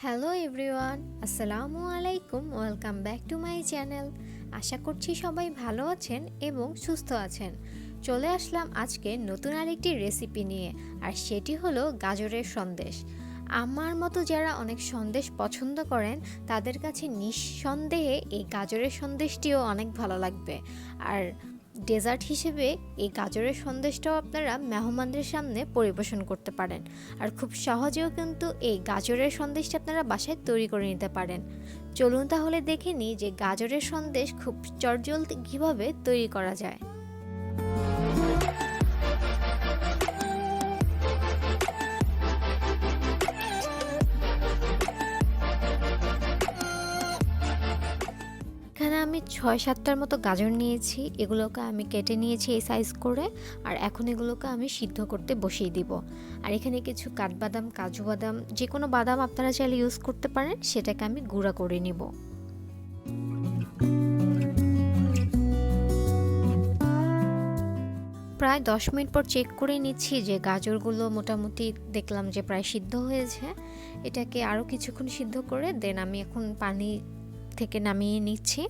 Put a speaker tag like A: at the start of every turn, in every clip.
A: Hello everyone, আসসালামু আলাইকুম। Welcome back to my channel. আশা করছি সবাই ভালো আছেন এবং সুস্থ আছেন। চলে আসলাম আজকে নতুন আরেকটি রেসিপি নিয়ে, আর সেটি হলো গাজরের সন্দেশ। আমার মতো যারা অনেক সন্দেশ পছন্দ করেন তাদের কাছে নিঃসন্দেহে এই গাজরের সন্দেশটিও অনেক ভালো লাগবে। আর ডেজার্ট হিসেবে এই গাজরের সন্দেশটাও আপনারা মেহমানদের সামনে পরিবেশন করতে পারেন। আর খুব সহজেও কিন্তু এই গাজরের সন্দেশটা আপনারা বাসায় তৈরি করে নিতে পারেন। চলুন তাহলে দেখে নিই যে গাজরের সন্দেশ খুব চটজলদি কীভাবে তৈরি করা যায়। এখানে আমি ৬-৭টার মতো গাজর নিয়েছি। এগুলোকে আমি কেটে নিয়েছি এই সাইজ করে। আর এখন এগুলোকে আমি সিদ্ধ করতে বসিয়ে দিব। আর এখানে কিছু কাঠবাদাম, কাজু বাদাম, যে কোনো বাদাম আপনারা চাইলে ইউজ করতে পারেন, সেটাকে আমি গুঁড়া করে নিব। প্রায় 10 মিনিট পর চেক করে নিচ্ছি যে গাজরগুলো মোটামুটি দেখলাম যে প্রায় সিদ্ধ হয়েছে। এটাকে আরও কিছুক্ষণ সিদ্ধ করে দেন আমি এখন পানি থেকে নামিয়ে নিচ্ছি।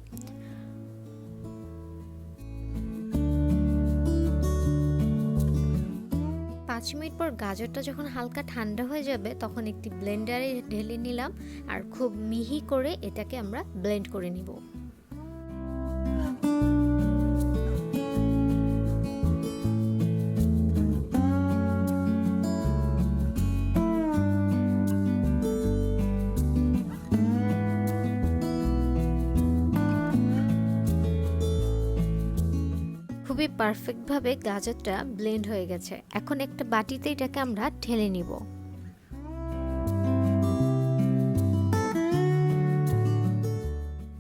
A: পাঁচ মিনিট পর গাজরটা যখন হালকা ঠান্ডা হয়ে যাবে তখন একটি ব্লেন্ডারে ঢেলে নিলাম। আর খুব মিহি করে এটাকে আমরা ব্লেন্ড করে নিব। খুবই পারফেক্টভাবে গাজরটা ব্লেন্ড হয়ে গেছে। এখন একটা বাটিতে এটাকে আমরা ঢেলে নিব।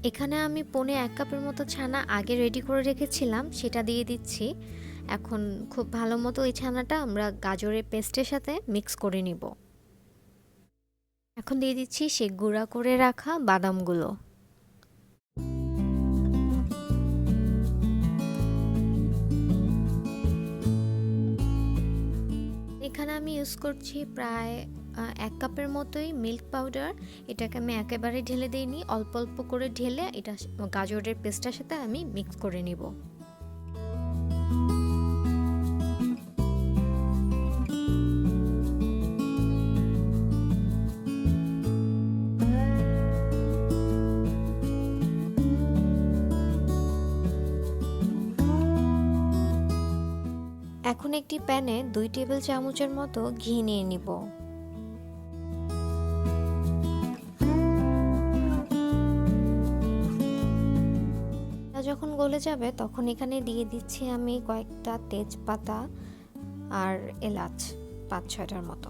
A: এখানে আমি 1.5 কাপের মতো ছানা আগে রেডি করে রেখেছিলাম, সেটা দিয়ে দিচ্ছি। এখন খুব ভালো মতো এই ছানাটা আমরা গাজরের পেস্টের সাথে মিক্স করে নিব। এখন দিয়ে দিচ্ছি সেই গুঁড়া করে রাখা বাদামগুলো। এখানে আমি ইউজ করছি প্রায় 1 কাপের মতোই মিল্ক পাউডার। এটাকে আমি একেবারে ঢেলে দিইনি, অল্প অল্প করে ঢেলে এটা গাজরের পেস্টটার সাথে আমি মিক্স করে নিব। এখন একটি প্যানে 2 টেবিল চামচের মতো ঘি নিয়ে নিব। যখন গলে যাবে তখন এখানে দিয়ে দিচ্ছি আমি কয়েকটা তেজপাতা আর এলাচ 5-6টার মতো।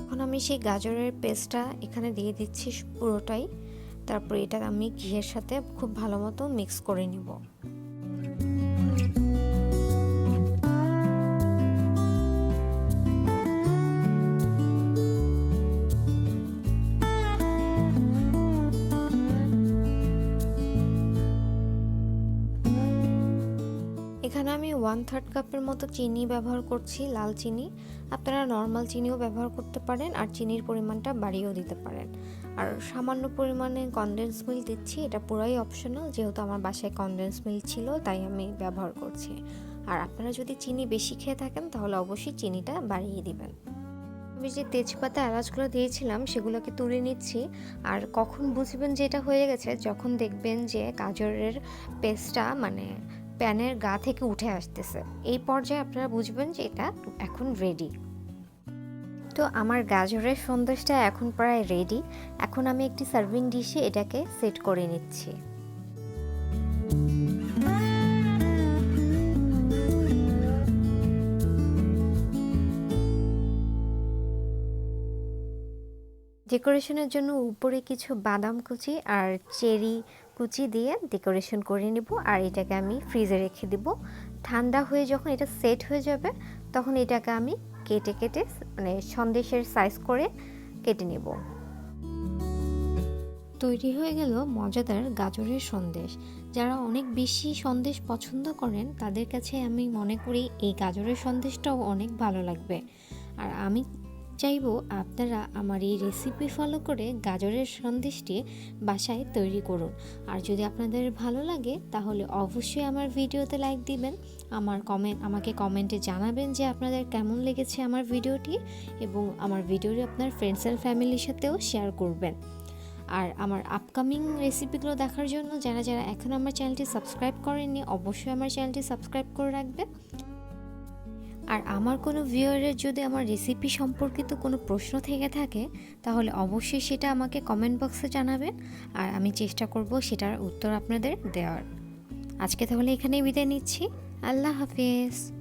A: এখন আমি সেই গাজরের পেস্টটা এখানে দিয়ে দিচ্ছি পুরোটাই। তারপর এটা আমি ঘিয়ের সাথে খুব ভালো মতো মিক্স করে নিব। এখানে আমি 1/3 কাপের মতো চিনি ব্যবহার করছি, লাল চিনি। আপনারা নর্মাল চিনিও ব্যবহার করতে পারেন, আর চিনির পরিমাণটা বাড়িয়েও দিতে পারেন। আর সামান্য পরিমাণে কনডেন্স মিল্ক দিচ্ছি, এটা পুরাই অপশনাল। যেহেতু আমার বাসায় কনডেন্স মিল্ক ছিল তাই আমি ব্যবহার করছি। আর আপনারা যদি চিনি বেশি খেয়ে থাকেন তাহলে অবশ্যই চিনিটা বাড়িয়ে দিবেন। আমি যে তেজপাতা এলাচগুলো দিয়েছিলাম সেগুলোকে তুলে নিচ্ছি। আর কখন বুঝবেন যে এটা হয়ে গেছে, যখন দেখবেন যে গাজরের পেস্টটা প্যানের গা থেকে উঠে আসতেছে। এই পর্যায়ে আপনারা বুঝবেন যে এটা এখন রেডি। তো আমার গাজরের সন্দেশটা এখন প্রায় রেডি। এখন আমি একটি সার্ভিং ডিশে এটাকে সেট করে নিচ্ছি। ডেকোরেশনের জন্য উপরে কিছু বাদাম কুচি আর চেরি কুচি দিয়ে ডেকোরেশন করে নিব। আর এটাকে আমি ফ্রিজে রেখে দিব। ঠান্ডা হয়ে যখন এটা সেট হয়ে যাবে তখন এটাকে আমি কেটে কেটে সন্দেশের সাইজ করে কেটে নেব। তৈরি হয়ে গেল মজাদার গাজরের সন্দেশ। যারা অনেক বেশি সন্দেশ পছন্দ করেন তাদের কাছে আমি মনে করি এই গাজরের সন্দেশটাও অনেক ভালো লাগবে। আর আমি চাইবো আপনারা আমার এই রেসিপি ফলো করে গাজরের সন্দেশটি বাসায় তৈরি করুন। আর যদি আপনাদের ভালো লাগে তাহলে অবশ্যই আমার ভিডিওতে লাইক দিবেন, আমাকে কমেন্টে জানাবেন যে আপনাদের কেমন লেগেছে আমার ভিডিওটি, এবং আমার ভিডিওটি আপনার ফ্রেন্ডস অ্যান্ড ফ্যামিলির সাথেও শেয়ার করবেন। আর আমার আপকামিং রেসিপিগুলো দেখার জন্য যারা যারা এখনও আমার চ্যানেলটি সাবস্ক্রাইব করেননি অবশ্যই আমার চ্যানেলটি সাবস্ক্রাইব করে রাখবেন। আর আমার কোনো ভিউয়ারের যদি আমার রেসিপি সম্পর্কিত কোনো প্রশ্ন থেকে থাকে তাহলে অবশ্যই সেটা আমাকে কমেন্ট বক্সে জানাবেন, আর আমি চেষ্টা করব সেটার উত্তর আপনাদের দেওয়ার। আজকে তাহলে এখানেই বিদায় নিচ্ছি। আল্লাহ হাফেজ।